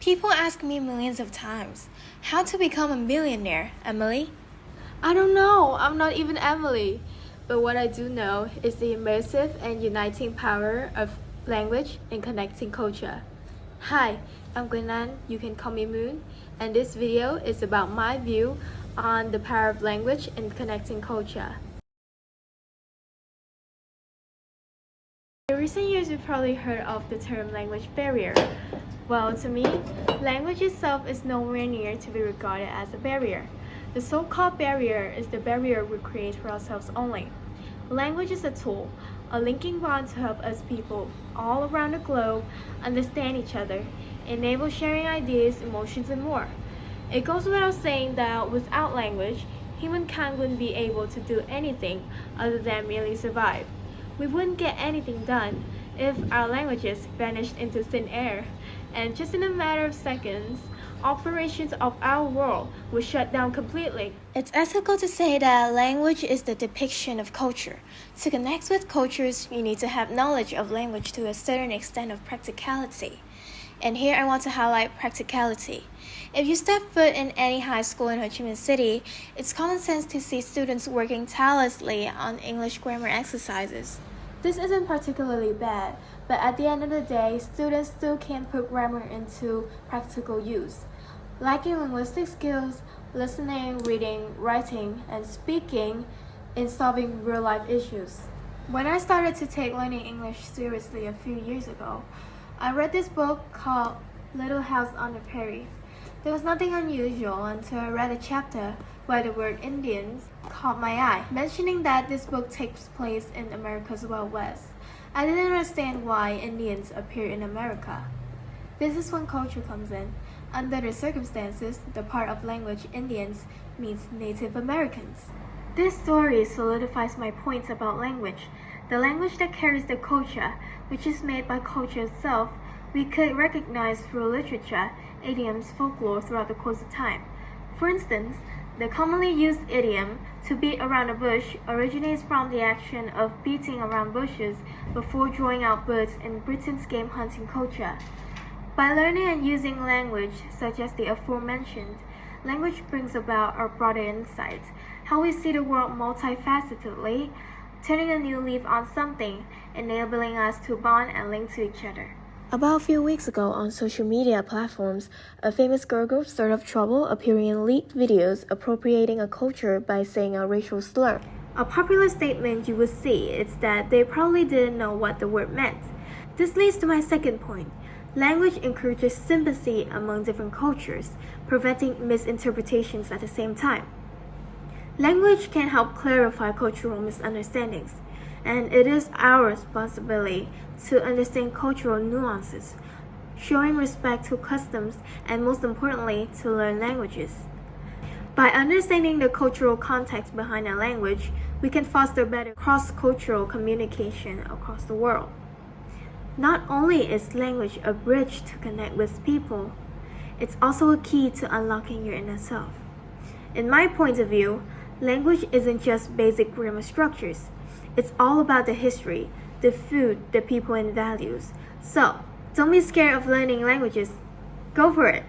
People ask me millions of times, how to become a millionaire, Emily? I don't know, I'm not even Emily. But what I do know is the immersive and uniting power of language in connecting culture. Hi, I'm Quynh, you can call me Moon, and this video is about my view on the power of language in connecting culture. In recent years, you've probably heard of the term language barrier. Well, to me, language itself is nowhere near to be regarded as a barrier. The so-called barrier is the barrier we create for ourselves only. Language is a tool, a linking bond to help us people all around the globe understand each other, enable sharing ideas, emotions, and more. It goes without saying that without language, humankind wouldn't be able to do anything other than merely survive. We wouldn't get anything done if our languages vanished into thin air, and just in a matter of seconds, operations of our world would shut down completely. It's ethical to say that language is the depiction of culture. To connect with cultures, you need to have knowledge of language to a certain extent of practicality. And here I want to highlight practicality. If you step foot in any high school in Ho Chi Minh City, it's common sense to see students working tirelessly on English grammar exercises. This isn't particularly bad, but at the end of the day, students still can't put grammar into practical use. Lacking linguistic skills, listening, reading, writing, and speaking in solving real-life issues. When I started to take learning English seriously a few years ago, I read this book called Little House on the Prairie. There was nothing unusual until I read a chapter where the word Indians caught my eye, mentioning that this book takes place in America's Wild West. I didn't understand why Indians appear in America. This is when culture comes in. Under the circumstances, the part of language Indians means Native Americans. This story solidifies my points about language. The language that carries the culture, which is made by culture itself, we could recognize through literature, idioms, folklore throughout the course of time. For instance, the commonly used idiom, to beat around a bush, originates from the action of beating around bushes before drawing out birds in Britain's game hunting culture. By learning and using language, such as the aforementioned, language brings about our broader insights, how we see the world multifacetedly, turning a new leaf on something, enabling us to bond and link to each other. About a few weeks ago on social media platforms, a famous girl group stirred up trouble appearing in leaked videos appropriating a culture by saying a racial slur. A popular statement you would see is that they probably didn't know what the word meant. This leads to my second point. Language encourages sympathy among different cultures, preventing misinterpretations at the same time. Language can help clarify cultural misunderstandings, and it is our responsibility to understand cultural nuances, showing respect to customs, and most importantly, to learn languages. By understanding the cultural context behind a language, we can foster better cross-cultural communication across the world. Not only is language a bridge to connect with people, it's also a key to unlocking your inner self. In my point of view, language isn't just basic grammar structures. It's all about the history, the food, the people, and values. So, don't be scared of learning languages. Go for it!